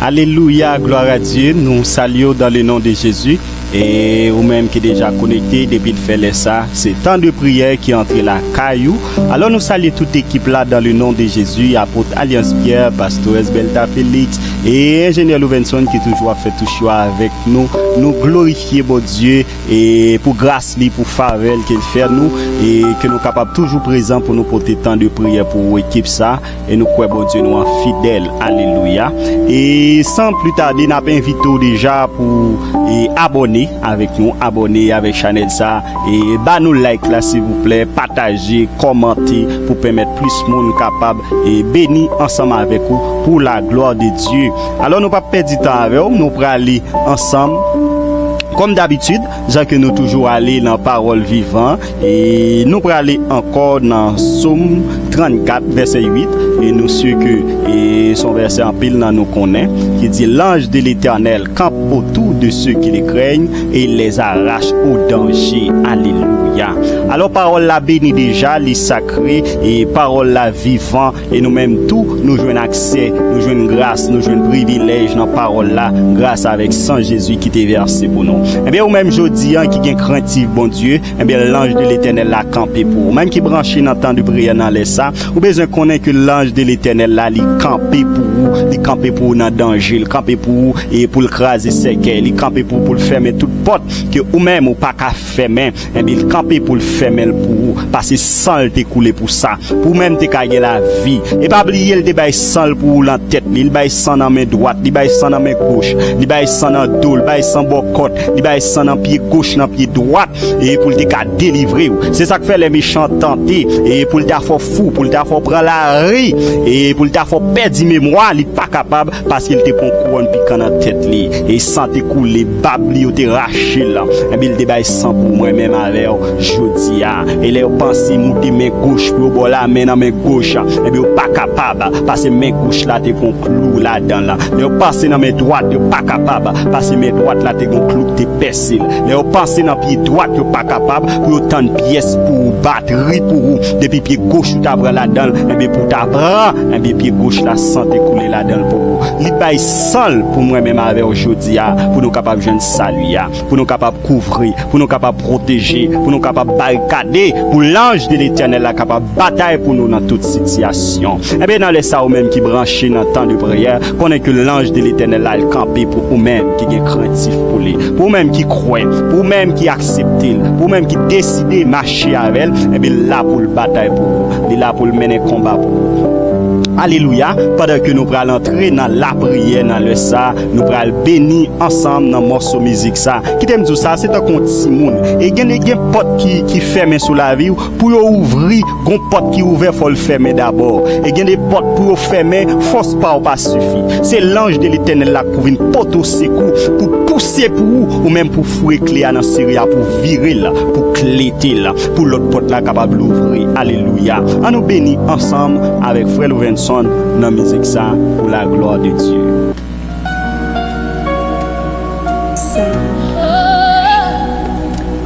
Alléluia, gloire à Dieu. Nous saluons dans le nom de Jésus. Et vous-même qui est déjà connecté depuis le fait ça, c'est temps de prière qui entre la caillou. Alors nous saluons toute équipe là dans le nom de Jésus, apôtre Alliance Pierre, pasteur Esbelta Félix et ingénieur Louvenson qui toujours a fait tout choix avec nous. Nous glorifier bon Dieu et pour grâce li, pour faveur qu'il fait nous et que nous capables toujours présents pour nous porter temps de prière pour l'équipe ça et nous croyons bon Dieu nous en fidèle. Alléluia. Et sans plus tarder, nous invitons déjà pour abonner avec nous, abonner avec Chanel ça et bah nous like là s'il vous plaît, partager, commenter pour permettre plus de monde capable et bénir ensemble avec vous pour la gloire de Dieu. Alors nous pas perdre du temps avec vous, nous pour aller ensemble. Comme d'habitude, j'ai que nous toujours aller dans parole vivante et nous pour aller encore dans Psaume 34 verset 8 et nous sûr que son verset en pile dans nous connaît qui dit l'ange de l'Éternel campe autour de ceux qui les craignent et les arrache au danger. Alléluia. Alors parole la bénie déjà, les sacrés et parole la vivant et nous-mêmes tout nous jouons accès, nous jouons grâce, nous jouons privilège dans parole là grâce avec sang Jésus qui t'est versé pour nous. Eh bien, ou même jeudi, qui est craintif, bon Dieu, eh bien, l'ange de l'Éternel l'a campé pour vous. Même qui branché dans le temps de prière dans les ça, ou besoin connaître que l'ange de l'Éternel là, il campé pour vous, il campé pour vous dans le danger, il campé pour vous et pour le craser séquelles, il campé pour le fermer toute porte que ou même ou pas qu'à fermer, eh bien, il campé pour le fermer pour vous, parce que sang le découlé pour ça, pour même te gagner la vie. Et pas oublier le débat sang pour vous la tête, il baille sang dans main droite, il baille sang dans main gauche, il baille sang dans dos, il baille sang bord côte. Il va être dans pied gauche, dans pied droit, et pour le délivrer. C'est ça que fait les méchants tenter, et pour le faire fou, pour le faire prendre la rue, et pour le faire perdre mémoire, il n'est pas capable, parce qu'il te prend couronne piquant dans la tête, et sans te couler, babli ou te racher là. Et bien, il débat sans pour moi-même avec jodi, et les pensées, monter main gauche, pour bon la main dans main gauche, et bien, pas capable, parce que main gauche là, te prend clou là-dedans là. Les pensées dans main droite, pas capable, parce que main droite là, te prend clou te percé. Les pensées dans pied droit, tu pas capable pour autant de pièces pour batterie pour vous. Depuis pied gauche, tu t'apprends là-dedans, et bien pour t'apprendre, et bien pied gauche la santé couler là-dedans pour vous. L'ibay seul pour moi-même avec aujourd'hui, pour nous capables de saluer, pour nous capables de couvrir, pour nous capables de protéger, pour nous capables de barricader, pour l'ange de l'Éternel là capable de batailler pour nous dans toute situation. Et bien dans les ça ou même qui branchent dans le temps de prière, connaît que l'ange de l'Éternel là il campé pour vous-même qui est craintif pour lui. Pour même qui croit, pour même qui accepte, pour même qui décide de marcher avec elle, et bien là pour le bataille pour vous, il est là pour le mener combat pour vous. Alléluia, pendant que nous allons entrer dans la prière, dans le ça, nous allons bénir ensemble dans le morceau musique ça. Qui t'aime dire ça, c'est un compte Simone. Et il y a des portes qui ferment sur la vie, pour ouvrir, une porte qui ouvert, il faut le fermer d'abord. Et il y a des portes pour fermer, force pas suffit. C'est l'ange de l'Éternel là qui vient porter au secours, pour pousser pour vous, ou même pour fouer clé dans Syria, pour virer là, pour cléter là, pour l'autre porte là capable d'ouvrir. Alléluia. On nous bénit ensemble avec frère Louvenson dans la musique ça pour la gloire de Dieu.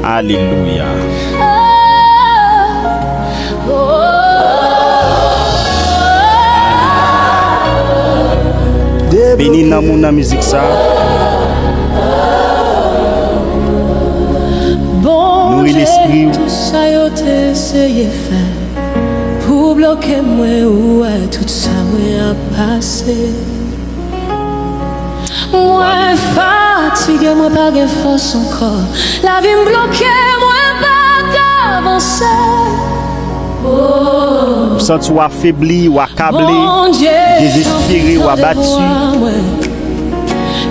Alléluia. Béni dans mon musique ça. Nourris l'esprit. Tout ça yo te essayé faire pour bloquer moi ou tout ça moi a passé. Moi fatigué, moi pas de force encore. La vie me bloquée, moi pas avancer. Vous sentez ou affaibli ou accablé, désespéré ou abattu.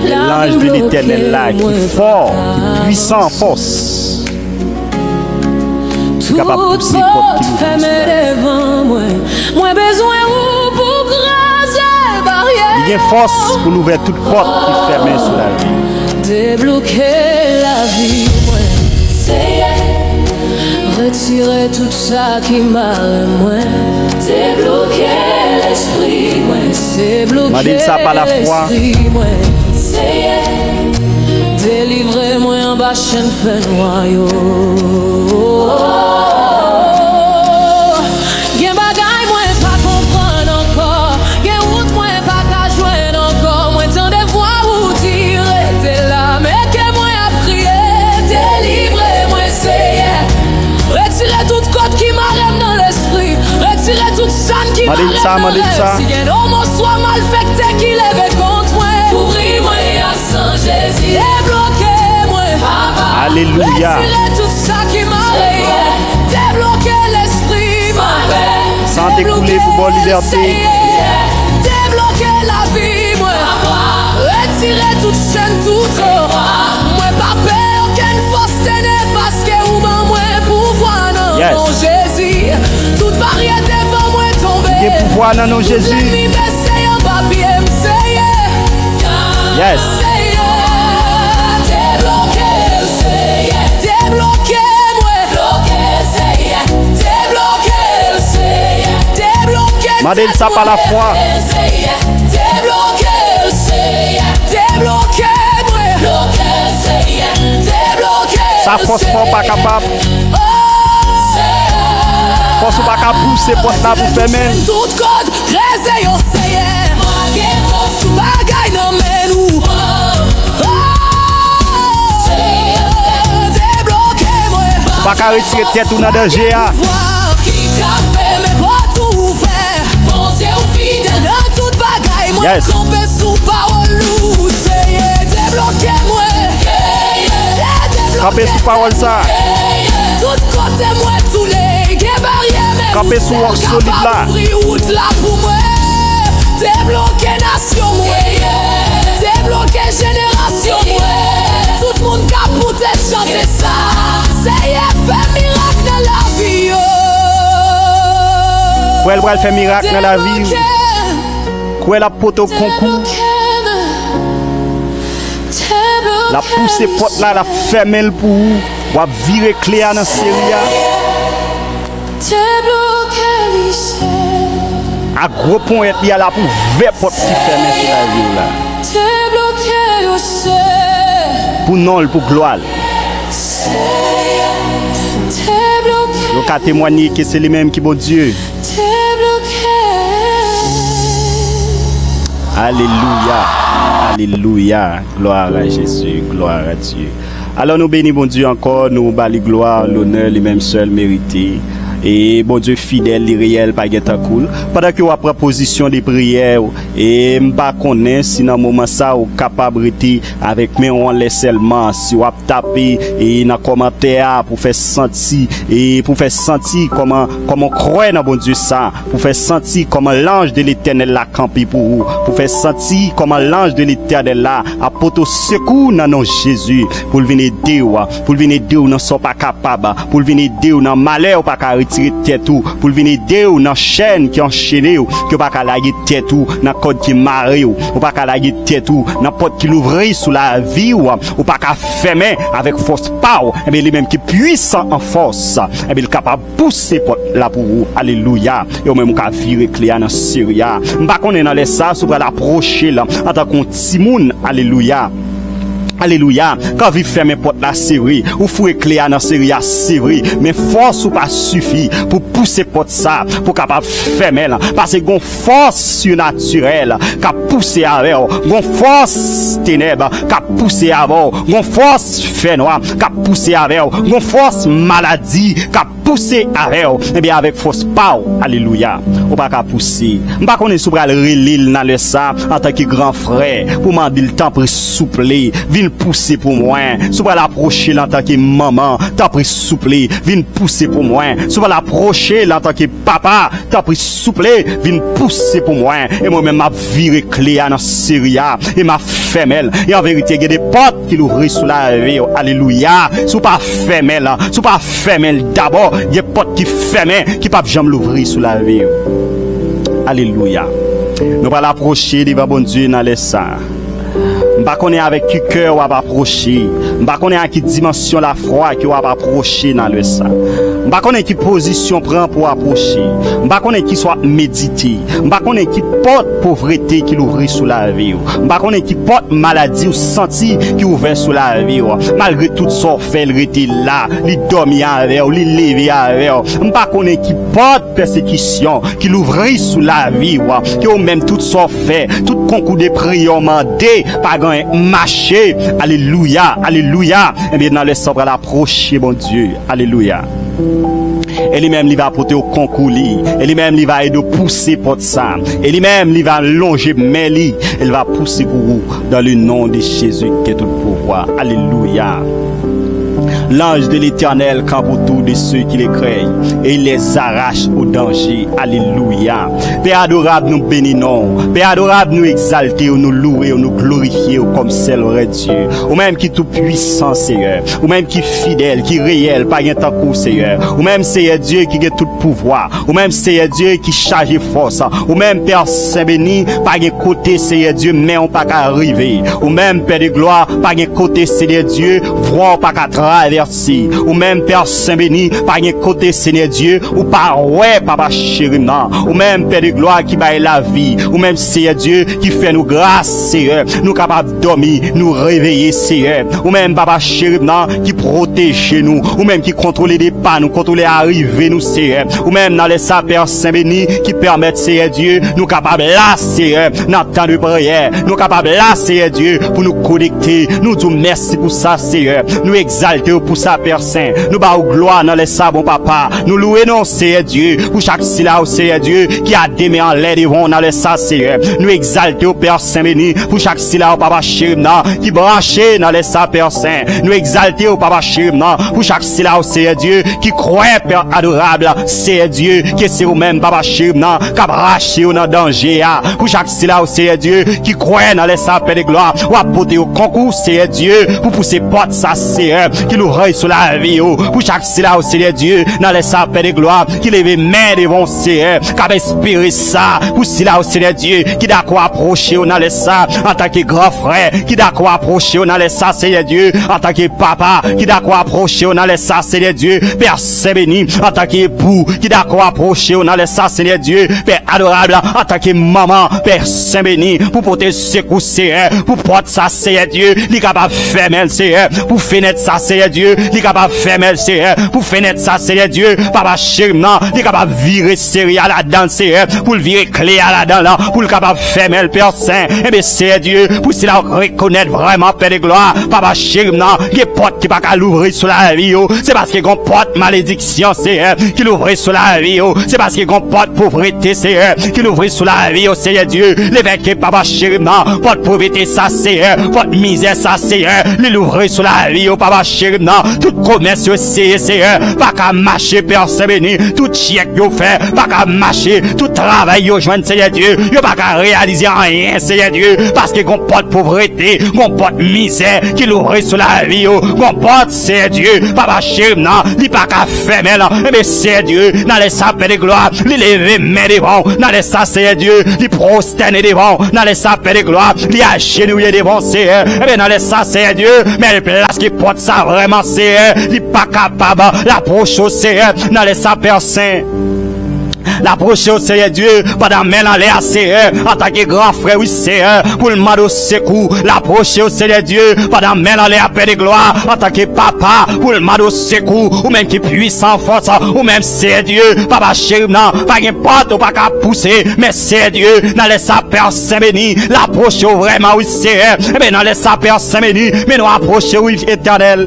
L'ange de l'Éternel là qui est fort, qui est puissant en force. Capable de pousser porte qui devant moi. Moi besoin ou pour graser barrière. Il y a force pour ouvrir toute porte qui ferme sur la vie. Débloquer la vie, moi. Retirer tout ça qui m'arrête, moi. Débloquer l'esprit, moi. Débloquer ça par la foi. Moi. Délivrez-moi en bas chaîne fait noyau. Gen bagay moi pas comprendre encore. Gen route moi pas ka joindre encore. Moi tande Mandez ça, mandez ça. Si gen homo soit malfecté qui lève contre moi. Pourri moi à Saint Jésus. Débloquez moi. Alléluia. Retirez tout ça qui m'a rayé. Débloquez l'esprit moi. Santé couler pour bonne liberté. Débloquez la vie moi. Retirez toute chaîne, tout trop. Moi pas peur aucune force ténèbres parce que ou ben moi pouvoir non. Yes. Non Jésus. Toute barrière devant moi tomber. Il y a pouvoir dans nos Jésus. Yes. Mandez ça par la foi. Ça force pas capable. Force pas capable pousser porte là pour fermer. Tout code, réveille au Seigneur. Tout bagaille dans mes loups. Débloquez-moi. Pas qu'à retirer tête ou dans danger. Qui café mais pas tout ouvert. Bon Dieu fidèle dans toute bagaille. Moi Yes. campé sous parole loup. Seigneur, débloquez-moi. Campé sous parole ça. Tout côté moi tous les barrières. Campé sous roc solide là. Route là pour moi. Débloquer nation moi. Débloquer génération moi. Tout le monde capote et chanter ça. C'est fait miracle dans la vie. Quoi elle fait miracle dans la vie. Quoi elle a poto concours. La pousse porte là, la ferme le pour vous. Ou virer clé dans série. À gros point il y a là pour ver porte qui ferme sur la vie là. Pour non pour gloire. Donc à témoigner que c'est lui-même qui est bon Dieu. Alléluia. Alléluia. Gloire à Jésus. Gloire à Dieu. Alors nous bénissons bon Dieu encore, nous bali gloire, l'honneur, les mêmes seuls mérités. Et bon Dieu fidèle, les réels, pas guetta cool. Pendant que vous avez position de prière, et m'pa connaît si dans moment ça ou capabilité avec mais on laisse seulement si vous taper et dans commentaire pour faire sentir comment croire dans bon Dieu ça, pour faire sentir comment l'ange de l'Éternel l'a campé pour vous, pour faire sentir comment l'ange de l'Éternel là apporte secours dans nos Jésus, pour venir aider ou pour venir aider ou non sont pas capable, pour venir aider ou dans malheur pas retirer tête ou pour venir aider ou dans chaîne qui enchaîné ou que pas qu'à laguer tête ou dans code qui maré ou pas qu'à laguer tête ou dans porte qui l'ouvrir sous la vie ou pas qu'à fermer avec force power et bien lui même qui puissant en force et bien il capable pousser porte là pour vous. Alléluia. Et même qu'à virer clé dans Syria m'pas connait dans les ça sur l'approcher là en tant qu'on petit monde. Alléluia. Alléluia. Quand vous fermez porte la série, ou fouez clé dans série à série, mais force ou pas suffit pour pousser porte ça, pour capable fermer là. Parce que gon force surnaturelle, qui pousser avec, gon force ténèbres, qui pousser avec, gon force fait noir, qui pousser avec, gon force maladie, qui pousser avec, et bien avec force power. Alléluia. Ou pas qu'à pousser. M'pas connait sous bral relil dans le ça, en tant que grand frère, pour m'en le temps pour soupler, vin pousser pour moi, sous bral approcher en tant que maman, t'as pris soupler, vin pousser pour moi, sous bral approcher en tant que papa, t'as pris soupler, vin pousser pour moi, et moi-même m'a viré clé dans Syria, et m'a femelle, et en vérité, il y a des portes qui l'ouvrent sous la vie. Alléluia. Sous pas femelle, sous pas femelle d'abord, il y a des portes qui ferment, qui pas jamais l'ouvrir sous la vie. Alléluia. Nous allons approcher devant bon Dieu dans les saints. M'pa connait avec qui cœur ou va approcher. M'pa connait à qui dimension la foi qui va approcher dans le sang. M'pa connait qui position prend pour approcher. M'pa connait qui soit méditer. M'pa connait qui porte pauvreté qui l'ouvre sous la vie. M'pa connait qui porte maladie ou senti qui ouvert sous la vie. Malgré tout son fait, il était là, il dormit avec, il levé avec. M'pa connait qui porte persécution qui l'ouvre sous la vie. Qui ou même tout son fait, tout concours de prière mandé par marcher. Alléluia. Alléluia. Et bien dans le sabre l'approcher bon Dieu. Alléluia. Et lui-même, il va porter au concours, et lui-même, il va aider à pousser porte ça. Et lui-même, il va longer mêli, il va pousser pour vous dans le nom de Jésus qui est tout pouvoir. Alléluia. L'ange de l'Éternel campe autour de ceux qui les craignent et il les arrache au danger. Alléluia. Père adorable, nous bénissons. Père adorable, nous exaltons, nous louons, nous glorifions comme seul vrai Dieu. Ou même qui tout puissant, Seigneur. Ou même qui fidèle, qui réel, pas un temps court, Seigneur. Ou même Seigneur Dieu qui a tout pouvoir. Ou même Seigneur Dieu qui charge force. Ou même Père Saint-Béni, pas un côté, Seigneur Dieu, mais on pas qu'à arriver. Ou même Père de gloire, pas un côté, Seigneur Dieu, voir pas qu'à traverser. Ou même Père Saint-Béni, par un côté Seigneur Dieu, ou par ouais Papa chéri, non. Ou même Père de gloire qui baille la vie, ou même Seigneur Dieu qui fait nous grâce, Seigneur, nous capables de dormir, nous réveiller, Seigneur. Ou même Papa chéri, non, qui protège nous, ou même qui contrôle les pas, nous contrôle arriver, nous, Seigneur. Ou même dans les sa Père Saint-Béni qui permettent, Seigneur Dieu, nous capables là, Seigneur, dans le temps de prière, nous capables là, Seigneur Dieu, pour nous connecter, nous disons merci pour ça, Seigneur, nous exalter pour ça, Père Saint. Nous bas gloire dans les sabons, papa. Nous louons, Seigneur Dieu, pour chaque syllabe, Seigneur Dieu, qui a des mains en l'air devant dans les sa, Seigneur. Nous exaltons, Père Saint béni, pour chaque syllabe, papa chéribna, qui branché dans les sa, Père Saint. Nous exaltons, papa chéribna, pour chaque syllabe, Seigneur Dieu, qui croit, Père adorable, Seigneur Dieu, qui c'est vous-même, papa chéribna, qui a braché dans le danger, pour chaque syllabe, Seigneur Dieu, qui croit dans les sa, Père de gloire, ou apporter au concours, Seigneur Dieu, pour pousser porte ça, Seigneur, qui nous reuille sur la vie, pour chaque syllabe, Seigneur Dieu, dans les sapins de gloire, qui lève main devant Seigneur, qui a inspiré ça, pour syllabe, Seigneur Dieu, qui d'accord approcher dans les sapes, en tant que grand frère, qui d'accord approcher dans les sapes, Seigneur Dieu, en tant que papa, qui d'accord approcher dans les sapes, Seigneur Dieu, Père Saint béni, en tant qu'époux, qui d'accord approcher dans les sapes, Seigneur Dieu, Père adorable, en tant que maman, Père Saint béni, pour porter secours, Seigneur, pour porter ça, Seigneur Dieu, il capable faire mal, Seigneur, pour fenêtre ça, Seigneur Dieu, il capable faire mal, Seigneur, pour fenêtre ça, Seigneur Dieu, papa chéri, non, il capable virer série à la dent, Seigneur, pour le virer clé à la dent, là, pour le capable faire mal, Père Saint, et bien, Seigneur Dieu, pour cela reconnaître vraiment, Père de gloire, papa chéri, non, il y a porte qui pas qu'à l'ouvrir sur la vie, c'est parce qu'il y a une porte malédiction, Seigneur, qui l'ouvre sur la vie, c'est parce qu'il y a une porte pauvreté, Seigneur, qui l'ouvre sur la vie, Seigneur Dieu, l'évêque, papa chéri, non, porte pauvreté, ça, Seigneur, porte misère, ça, Seigneur, l'ouvre sur la vie, papa chéri, non, tout commerce, Seigneur, pas qu'à marcher, Père Saint béni, tout chèque, yo fait, pas qu'à marcher, tout travail, yo joindre, Seigneur Dieu, yo pas qu'à réaliser rien, Seigneur Dieu, parce que qu'on porte pauvreté, qu'on porte misère, qui l'ouvre sur la vie, qu'on porte, Seigneur Dieu, papa chéri, non, il pas qu'à faire, mais Seigneur Dieu, dans les sapins de gloire, il lever main devant, dans les sapins, Seigneur Dieu, il prosterner devant, dans les sapins de gloire, il agenouiller devant, Seigneur, mais dans les sapins, Seigneur Dieu, mais les places qui porte ça vraiment, Seigneur, il pas capable, l'approche au Seigneur, dans les sapins saints. L'approcher au Seigneur Dieu, pendant mêlant les Seigneur, en tant que grand frère, oui, Seigneur, pour le mal au secours, l'approcher au Seigneur Dieu, pendant mêlant les appels de gloire, en tant que papa, pour le mal au secours, ou même qui puissant force, ou même Seigneur Dieu, papa chéri, non, pas n'importe, ou pas qu'à pousser, mais Seigneur Dieu, dans les sapins saint béni, l'approcher vraiment, oui, Seigneur, mais dans les sapins saint béni, mais nous approcher, oui, éternel.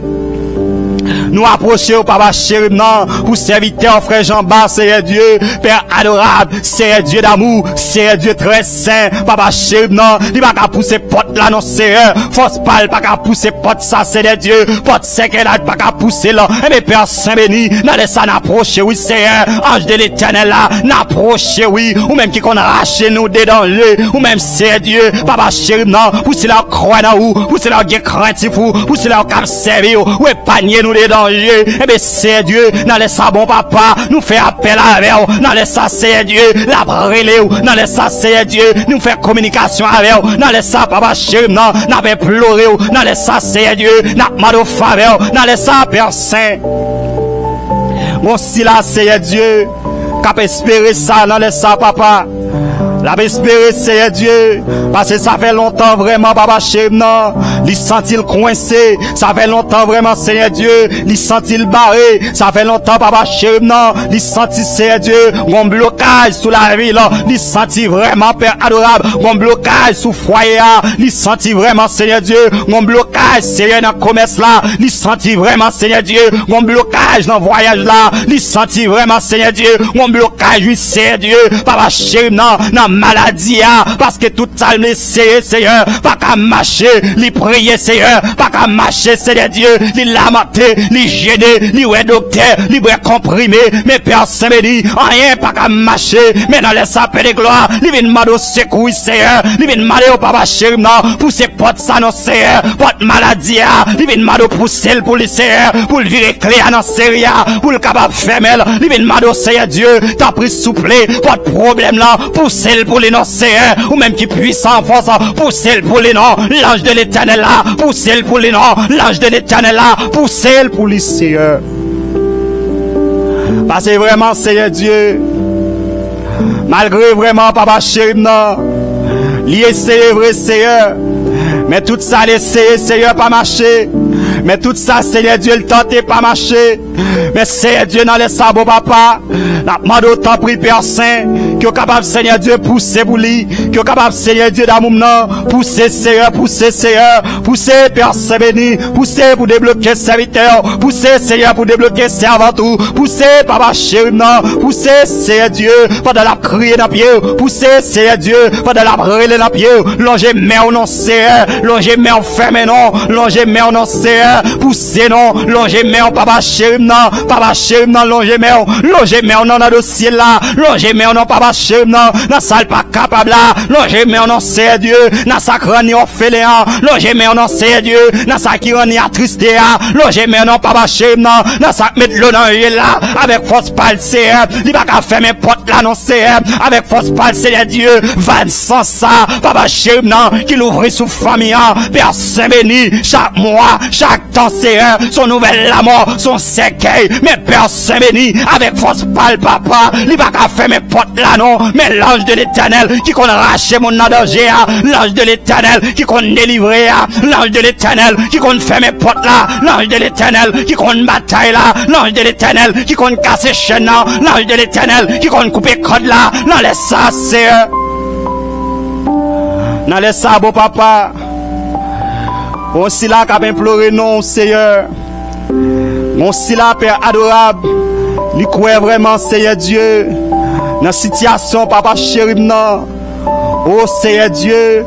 Nous approchons, papa chéri, non, pour serviteur, frère Jean-Baptiste, Seigneur Dieu, Père adorable, Seigneur Dieu d'amour, Seigneur Dieu très saint, papa chéri, non, il va qu'à pousser porte là, non, Seigneur, force pas, pas qu'à pousser porte ça, Seigneur Dieu, porte sec, là, pas qu'à pousser là, et mes Père Saint béni, dans les ça n'approcher, oui, Seigneur, ange de l'éternel là, n'approcher, oui, ou même qui qu'on arrache nous des dangers, ou même Seigneur Dieu, papa chéri, non, pour cela croire dans où, pour cela qui crainte fou, pour cela qui servir, ou épargner nous des dangers, eh bien, c'est Dieu, dans les sabons, papa, nous fait appel avec vous, dans les ça, c'est Dieu, la brûler, dans les ça, c'est Dieu, nous fait communication avec vous, dans les ça, papa, chéri, non, n'avait pleuré, dans les ça, c'est Dieu, n'a mal au faveur, dans les ça, Père Saint. Bon, si là, c'est Dieu, cap espérer ça, dans les ça, papa. La espérer, Seigneur Dieu, parce que ça fait longtemps vraiment, Papa chéri, non, il sentit coincé, ça fait longtemps vraiment, Seigneur Dieu, il sentit barré, ça fait longtemps, Papa chéri, non, il sentit, Seigneur Dieu, un blocage sous la ville, il sentit vraiment, Père adorable, un blocage sous foyer, il sentit vraiment, Seigneur Dieu, un blocage, Seigneur, dans le commerce là, il sentit vraiment, Seigneur Dieu, un blocage dans le voyage là, il sentit vraiment, Seigneur Dieu, un blocage, oui, Seigneur Dieu, Papa chéri, non, maladie, parce que tout ça, Seigneur, pas qu'à marcher, li prier, Seigneur, pas qu'à marcher, Seigneur Dieu, li lamenter, li gêner, li ouais docteur, li ouais comprimer, mais personne me dit, rien pas qu'à marcher, mais dans les sapins de gloire, li vient demander au secours, Seigneur, li vient demander au papa chéri, non, pour ces potes ça, non, Seigneur, potes maladie, li vient demander pour celle, pour le Seigneur, pour le virer clair dans Seigneur, pour le capable fermer, li vient demander au Seigneur Dieu, t'as pris souple, pas de problème là, pour celle, pour les noms, Seigneur, ou même qui puissant en force, pour celle, pour les noms, l'ange de l'éternel là, pour celle, pour les noms, l'ange de l'éternel là, pour celle, pour les Seigneur. Parce que vraiment, Seigneur Dieu, malgré vraiment, Papa chéri, non, il essaye vrai, Seigneur, mais tout ça, l'essaye, Seigneur, pas marcher. Mais tout ça, Seigneur Dieu, le tentait pas marcher. Mais Seigneur Dieu, dans les sabots, papa, la demande autant pris Père Saint, qui est capable, Seigneur Dieu, pousser pour lui, qui est capable, Seigneur Dieu, d'amour, non, pousser, Seigneur, pousser, Père Saint béni, pousser pour débloquer serviteur, pousser, Seigneur, pour débloquer servant tout, pousser, Papa chéri, non, pousser, Seigneur Dieu, pendant la crier dans pied, pousser, Seigneur Dieu, pendant la brûler dans pied, longer mère non, Seigneur, longer mère fermé non, longer mère non, Seigneur, poussez non, longer mère, Papa chéri, non, longer mère non, dans le dossier là, longer mère non, Papa chéri, non, dans salle pas capable là, longer mère non, c'est Dieu, dans sa crâne orphelin, longer mère non, c'est Dieu, dans sa qui rend attristé, loger mère non, Papa chéri, non, dans sa mettre l'eau dans là, avec force pâle, c'est, il va pas faire mes portes là, non, c'est, avec force pâle, c'est Dieu, va sans ça, Papa chéri, non, qui l'ouvre sous famille, personne béni, chaque mois, chaque temps, c'est son nouvel amour, son cercueil, mais personne béni, avec force pâle, papa, il va pas faire mes portes là, non, mais l'ange de l'éternel, qui qu'on rache mon danger, l'ange de l'éternel, qui qu'on délivre, l'ange de l'éternel, qui qu'on fait mes portes là, l'ange de l'éternel, qui qu'on bataille là, l'ange de l'éternel, qui qu'on casse chaîne là, l'ange de l'éternel, qui qu'on coupe code là, dans les c'est dans les sabots, papa, on s'y là qu'a imploré non, Seigneur, on s'y là, Père adorable, il croit vraiment, Seigneur Dieu, dans la situation, papa chéri, non, oh Seigneur Dieu,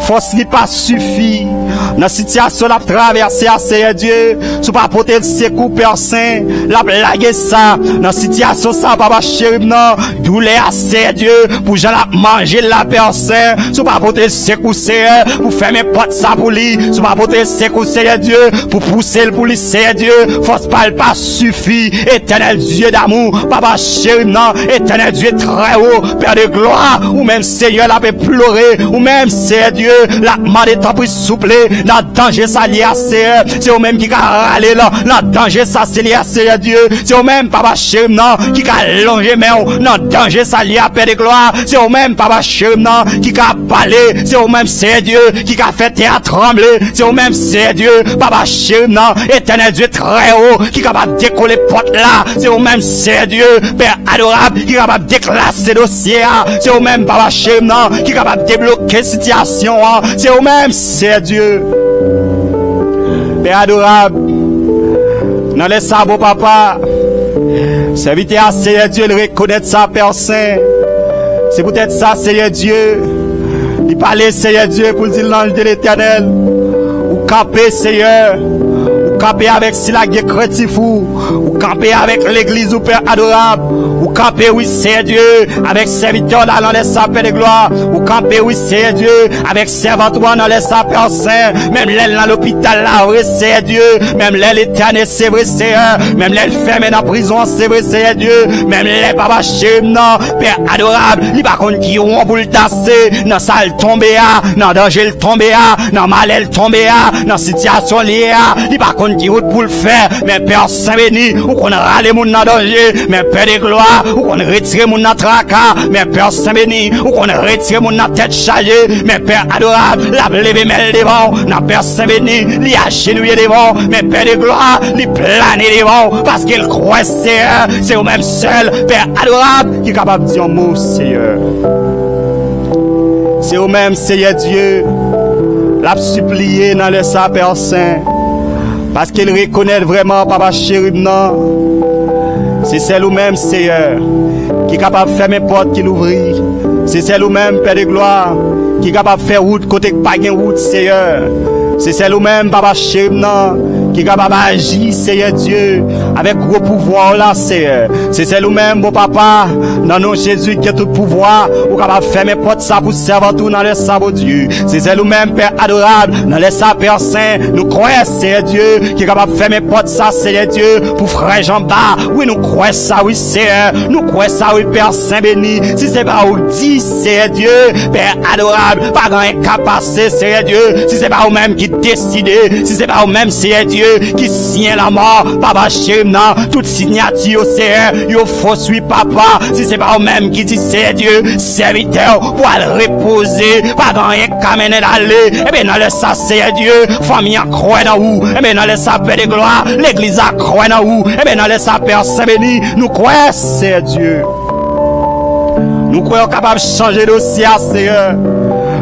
force n'est pas suffit. Dans la situation la traversée à Seigneur Dieu, sous pas porter le secours Père Saint, la blague ça. Dans la situation ça, papa chéri, non, douleur à Seigneur Dieu, pour j'en manger la Père Saint, sous pas porter le secours Seigneur, pour faire mes potes ça pour lui, sous pas porter le secours Seigneur Dieu, pour pousser le pour lui Seigneur Dieu, force pas suffit. Éternel Dieu d'amour, papa chéri, non, éternel Dieu très haut, Père de gloire, ou même Seigneur la peut pleurer, ou même Seigneur Dieu, la main est en pris souple, la danger ça lié à Seigneur, c'est au même qui a râlé là, la danger ça c'est lié à Seigneur Dieu, c'est au même papa chéri, non, qui a longé mais non, danger ça lié à Père de gloire, c'est au même papa chéri, non, qui a parlé, c'est au même Seigneur Dieu, qui a fait terre trembler, c'est au même Seigneur Dieu, papa chéri, non, éternel Dieu très haut, qui est capable de décoller porte là, c'est au même Seigneur Dieu, Père adorable, qui est capable de déclasser dossier, c'est au même papa chéri, non, qui est capable de débloquer situation, c'est au même c'est Dieu, Père adorable, dans les sabots papa, serviteur à Seigneur Dieu, le reconnaître ça Père Saint, c'est peut-être ça Seigneur Dieu, il parlait Seigneur Dieu pour dire l'ange de l'éternel, ou camper Seigneur, ou camper avec Silag et Crétifou, ou camper avec l'église ou Père adorable, ou camper oui Seigneur Dieu, avec serviteur dans les sapins de gloire, ou camper oui Seigneur Dieu, avec servantois dans les sapins saints, même l'aile dans l'hôpital là, oui Seigneur Dieu, même l'aile éternelle c'est vrai Seigneur, même l'aile fermée dans la prison c'est vrai Seigneur Dieu, même l'aile papa chéri, non, Père adorable, il va contre qui on pour le tasser, dans salle tombé à, dans danger le tombé à, dans mal elle tombé à, dans situation liée à, il va contre connaît qui route pour le faire, mais Père Saint-Béni, ou qu'on râle moun dans danger, mais Père de gloire, ou qu'on retire moun dans tracas, mais Père Saint-Béni, ou qu'on retire moun dans tête chargée, mais Père adorable, la lever mêle devant, n'a Père Saint-Béni, li agenouiller devant, mais Père de gloire, li planer devant, parce qu'il croit c'est au même seul, Père adorable, qui est capable de dire un mot, Seigneur. C'est au même Seigneur Dieu, l'a supplié dans le sa Père Saint, parce qu'il reconnaît vraiment Papa Chérib, non. C'est celle ou même Seigneur, qui est capable de fermer porte qui l'ouvrit. C'est celle ou même Père de gloire, qui est capable de faire route côté pas de route, Seigneur. C'est celle ou même Papa Chérib, non, qui est capable d'agir, Seigneur Dieu, avec gros pouvoir là, Seigneur. C'est celle ou même, bon papa, dans nos Jésus qui a tout pouvoir, ou capable de fermer porte ça pour servir tout dans le sabot Dieu. C'est celle ou même, Père adorable, dans le sa Père Saint, nous croyons, Seigneur Dieu, qui est capable de fermer porte ça, Seigneur Dieu, pour frère Jean-Bas. Oui, nous croyons ça, oui, Seigneur. Nous croyons ça, oui, Père Saint béni. Si c'est pas où dit, Seigneur Dieu, Père adorable, pas grand incapacité, Seigneur Dieu. Si c'est pas vous même qui décidez, si c'est pas vous même, Seigneur Dieu, qui signe la mort, Papa Chérib, non, toute signature, Seigneur, yo fausse, oui, papa. Si c'est pas vous même qui dit, Seigneur Dieu, serviteur, pour aller reposer, pas grand incapacité d'aller, eh bien, dans le ça, Seigneur Dieu, famille a croix dans vous, eh bien, dans le ça, Père de gloire, l'église a croix dans vous, eh bien, dans le ça, Père Saint béni, nous croyons, Seigneur Dieu. Nous croyons capables de changer de dossier, Seigneur.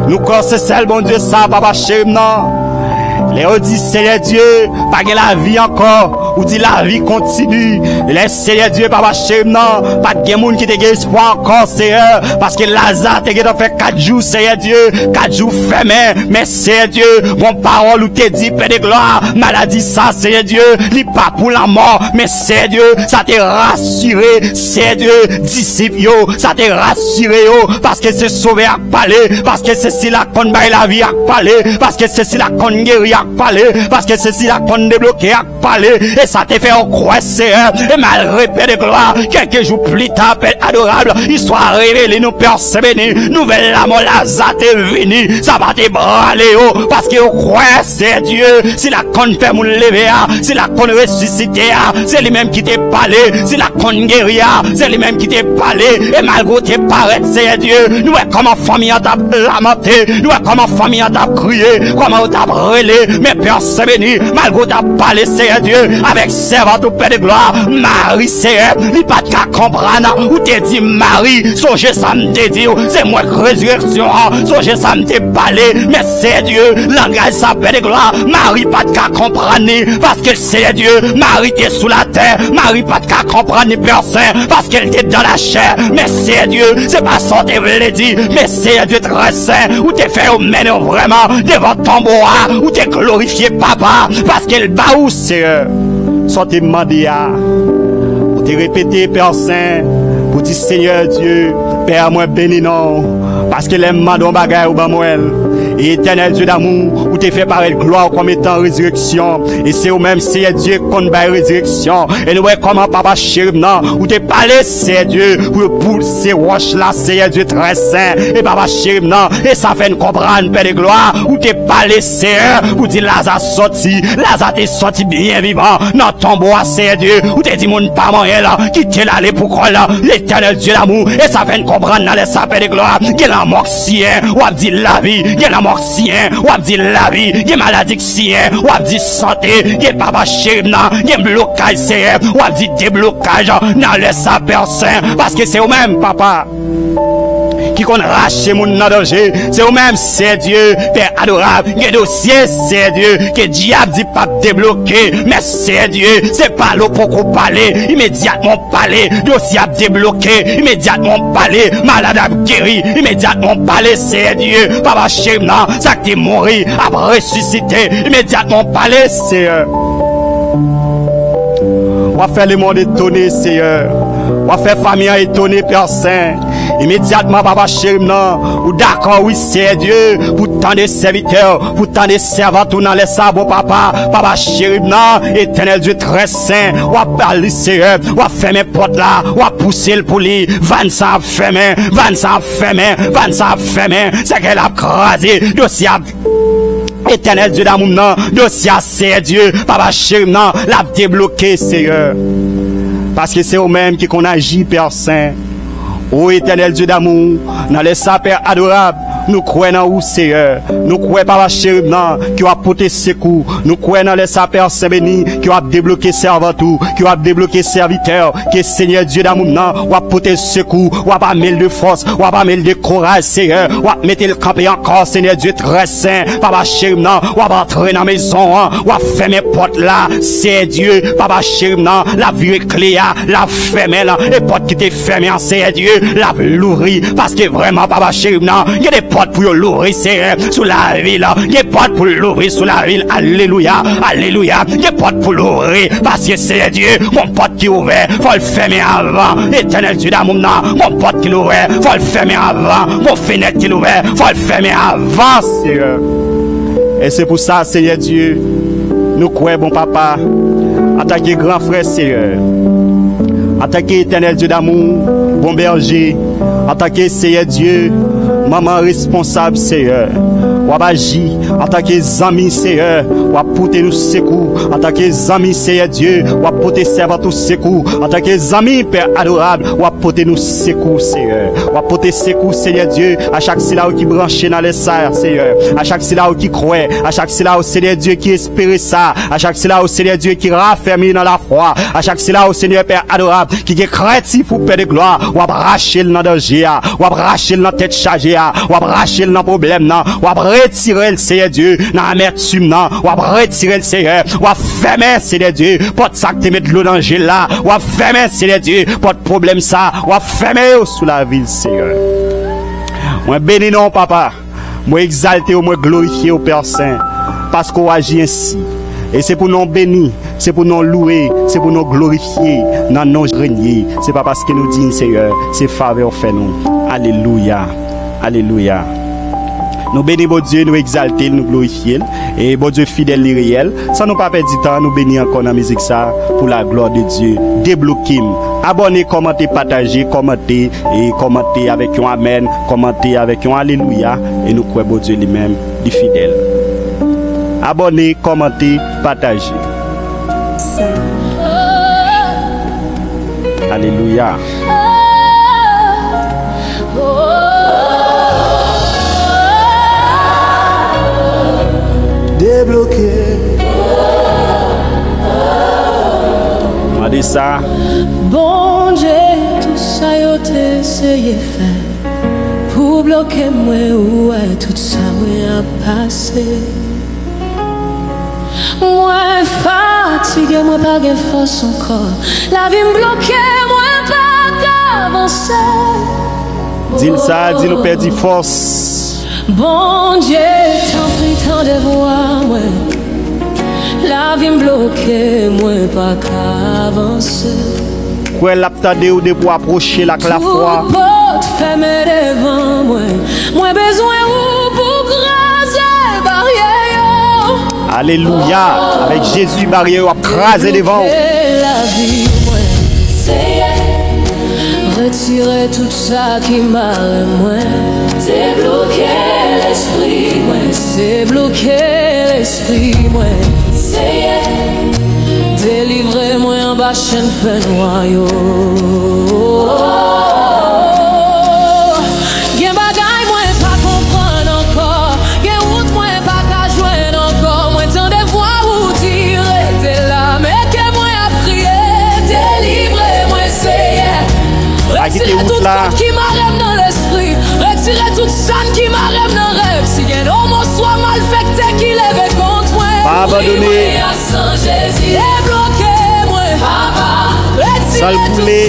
Nous croyons c'est celle, bon Dieu, ça, Papa Chérib, non. Les dit, Seigneur Dieu, pas que la vie encore, ou dit la vie continue. Les Seigneur Dieu, Papa Chérib, non, pas de monde qui te gagne espoir encore, Seigneur, parce que Lazare te gagne fait 4 jours, Seigneur Dieu, 4 jours fermés, mais Seigneur Dieu, mon parole ou te dit, Père de gloire, maladie ça, Seigneur Dieu, li pas pour la mort, mais Seigneur Dieu, ça te rassuré, Seigneur Dieu, disciple yo, ça te rassuré yo, parce que c'est sauvé à parler, parce que c'est si la qu'on baille la vie à parler, parce que c'est si la qu'on guérit à parler, parce que c'est si la qu'on débloqué à parler, et ça te fait en croix, Seigneur, et malgré Père de gloire, quelques jours plus tard, Père adorable, histoire révélée, nous Père Saint béni, nouvelle la mort, Lazare te venu, ça va te braler, oh, parce que on croit, c'est Dieu, si la qu'on fait mon lever, si la qu'on ressuscité, c'est lui-même qui t'est parlé, si la qu'on guérit, c'est lui-même qui t'est parlé, et malgré tes paraître, c'est Dieu, nous, comment famille a lamenté, nous, comment famille a crié, comment t'a brûlé, mais Père Saint béni, malgré t'a parlé, c'est Dieu, avec servant au Père de gloire, Marie, c'est il pas qu'à comprendre, ou t'es dit Marie, songez ça me dit, c'est moi que résurrection, songez ça me dit parler, mais c'est Dieu, langage ça Père de gloire, Marie pas qu'à comprendre, parce que c'est Dieu, Marie t'es sous la terre, Marie pas qu'à comprendre, Père Saint, parce qu'elle était dans la chair, mais c'est Dieu, c'est pas ça t'es voulu dire, mais c'est Dieu très saint, ou t'es fait au mène vraiment, devant ton bois, ou t'es glorifié papa, parce qu'elle bat où c'est sortez demandé à pour te répéter Père Saint pour dire Seigneur Dieu Père moi béni non parce que les mandons bagaille ou bamoel et éternel Dieu d'amour ou te fait paraître gloire comme étant résurrection et c'est au même Seigneur Dieu qu'on va résurrection et nous voyons comment Papa Chérib non ou te parler Seigneur Dieu pour ces roches là Seigneur Dieu très saint et Papa Chérib non et ça fait nous comprendre Père de gloire ou te parler Seigneur ou dire Lazare t'es sorti bien vivant dans ton bois Seigneur Dieu ou te dit mon pas moyen là qui t'est allé pour quoi là l'éternel Dieu d'amour et ça fait nous comprendre dans les sapins de gloire qu'il a mort sien ou a dit la vie qu'il a mort sien ou a dit la vie qu'il maladie sien ou a dit santé qu'il Papa Chérib non qu'il blocage sien ou a dit déblocage dans les sapins saint parce que c'est au même papa qui qu'on rache mon danger c'est au même c'est Dieu Père adorable que dossier c'est Dieu que diable dit pas débloquer mais c'est Dieu c'est pas l'eau pour qu'on parler immédiatement parler dossier a débloqué immédiatement parler malade a guéri immédiatement parler c'est Dieu Papa Chérib non ça qui est mort a ressuscité immédiatement parler c'est on va faire le monde étonné Seigneur on va faire famille étonné Père Saint immédiatement Papa Chérib non ou d'accord oui c'est Dieu pour tant de serviteurs pour tant de servants tout dans les sabots Papa Chérib non éternel Dieu très saint ou va parler Seigneur ou va fermer porte là ou va pousser le pour lui 25 fermé c'est qu'elle a crasé dossier Éternel Dieu d'amour, non, dossier, c'est Dieu, papa chéri, non, l'a débloqué, Seigneur. Parce que c'est eux-mêmes qui qu'on agit, Père Saint. Ô éternel Dieu d'amour, dans les sapins adorables, nous croyons en vous, Seigneur. Nous croyons par la chérie, qui va porter secours. Nous croyons dans les sapins Saint béni, qui va débloquer serviteur, qui va débloquer serviteur, que Seigneur Dieu d'amour, va porter secours, va pas mêler de force, va pas mêler de courage, Seigneur, va mettre le camp encore, Seigneur Dieu très saint, papa chérie, va entrer dans la maison, va fermer porte là, c'est Dieu, papa chérie, la vie est claire, la fermer là, et porte qui t'est fermée, c'est Dieu, la l'ouvrir, parce que vraiment, papa chérie, il y a des portes pour l'ouvrir, Seigneur, sous la ville, il y a des portes pour l'ouvrir sous la ville, alléluia, alléluia, il y a des portes pour l'ouvrir, parce que c'est Dieu, mon porte qui est ouvert, faut le fermer avant, éternel Dieu d'amour, mon porte qui est ouvert, faut le fermer avant, mon fenêtre qui est ouvert, faut le fermer avant, Seigneur. Et c'est pour ça, Seigneur Dieu, nous croyons, bon papa, attaquer grand frère, Seigneur, attaquer éternel Dieu d'amour, bon berger, attaquer Seigneur Dieu, maman responsable, Seigneur. Ou agir, attaquer les amis, Seigneur, ou apporter nous secours, attaquer les amis, Seigneur Dieu, ou apporter servant secours, attaquer les amis, Père adorable, ou apporter nous secours, Seigneur, ou apporter secours, Seigneur Dieu, à chaque syllabe qui branche dans les serres, Seigneur, à chaque syllabe qui croit, à chaque syllabe, Seigneur Dieu, qui espère ça, à chaque syllabe, Seigneur Dieu, qui raffermit dans la foi, à chaque syllabe, Seigneur Père adorable, qui est craintif pour Père de gloire, ou arracher le danger, ou arracher le tête chargée, ou arracher le problème, ou retirer le Seigneur Dieu dans l'amertume, ou retirer le Seigneur, ou fermer Seigneur Dieu, pour ça que tu mets de l'eau dans le là, ou fermer Seigneur Dieu, pour problème ça, ou fermer sous la ville, Seigneur. Moi bénis non, papa, moi exalté, moi glorifié au Père Saint, parce qu'on agit ainsi. Et c'est pour nous bénir, c'est pour nous louer, c'est pour nous glorifier, dans nos régner. C'est pas parce que nous disons, Seigneur, c'est faveur fait nous. Alléluia, alléluia. Nous bénissons bon Dieu, nous exalter, nous glorifier. Et bon Dieu fidèle et réel. Sans nous pas perdre du temps, nous bénissons encore dans la musique ça pour la gloire de Dieu. Débloquez. Abonnez, commentez, partagez, commentez et commentez avec un amen, commentez avec un alléluia. Et nous croyons bon Dieu lui-même, du fidèle. Abonnez, commentez, partagez. Alléluia. Débloqué. On dit ça. Bon Dieu, tout ça yo t'ai essayé faire pour bloquer moi ou tout ça moi a passé. Moi fatigué, moi pas de force encore. La vie me bloquée, moi pas d'avancer. Dis ça, dis nous perdu force. Bon Dieu, t'en prie, tant de voir, moi. La vie me bloquée, moi pas qu'avancer. Quoi l'attendez ou de pour approcher la foi. Tout porte fermée devant moi. Moi besoin ou pour graser barrière. Alléluia. Avec Jésus barrière à craser devant. La vie, moi, c'est retirer tout ça qui m'arrête, moi. C'est bloquer l'esprit, moi. C'est bloquer l'esprit, moi. C'est délivrer-moi en bas chaîne fait noyau. Gen bagay moi pas comprendre encore. Gen route moi pas qu'à joindre encore. Moi tant de voix où dire t'es là mais que moi a prier. Délivrer-moi c'est retirer tout ce qui m'arrête dans l'esprit. Retirer toute sonne qui m'arrête dans rêve. Si gen homme soit malfecté qui lève contre moi. Pas abandonner. Ça le poulet,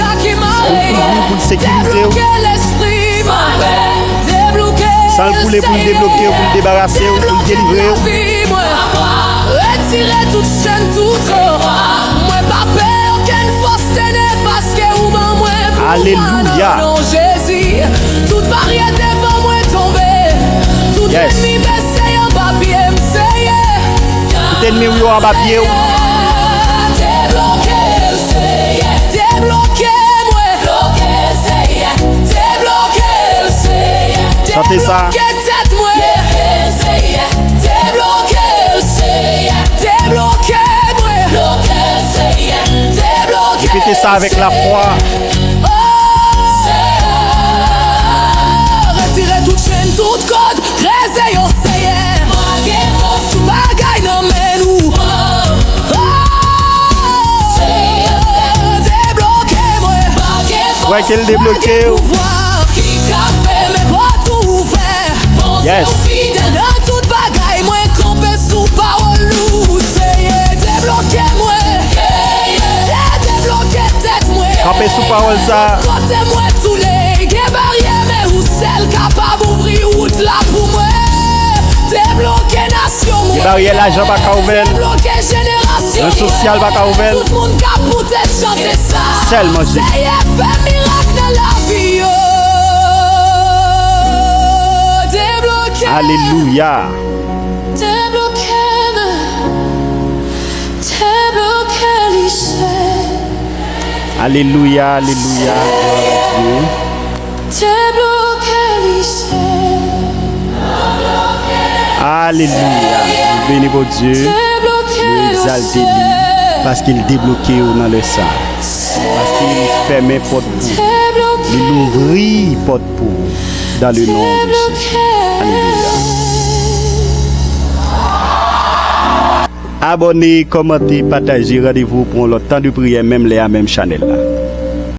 pour le sécuriser. Ça le poulet pour le débloquer, pour le débarrasser, pour le délivrer. Retirer toute chaîne, toute moi pas peur aucune force ténèbres parce que ou ben moi. Alléluia. Non Jésus, toute barrière devant moi tomber. Tout ennemi baissé en papier m'essayer. Tout ennemi ou en papier. Chantez ça. Débloqué ça avec la foi. Retirez toute chaîne, toute code, créez yon seye. Tout bagay nan men nou. Débloqué moi. Ouais, qu'elle débloqué. Qui café mais pas tout ouvert. Yes. Dans toute bagay moi campé sous parole lou. Débloqué moi. Débloqué tête moi. Campé sous parole ça. Côté moi tous les barrières mais où celle capable ouvrir route là pour moi. Débloqué nation moi. Les barrières l'argent pas qu'à ouvrir. Débloqué génération. Le social pas qu'à ouvrir. Tout le monde capote chanter ça. Seulement Jésus. Ça y est, fait miracle dans la vie. Débloqué. Alléluia. Débloqué. Débloqué lycée. Alléluia, alléluia. Gloire à Dieu. Débloqué lycée. Alléluia. Nous bénissons Dieu. Nous exaltons lui. Parce qu'il débloqué dans le sang. Parce qu'il fermait porte pour. Il ouvrit porte pour. Dans le nom de Jésus. Alléluia. Abonnez, commentez, partagez. Rendez-vous pour l'autre temps de prière, même les mêmes channel là.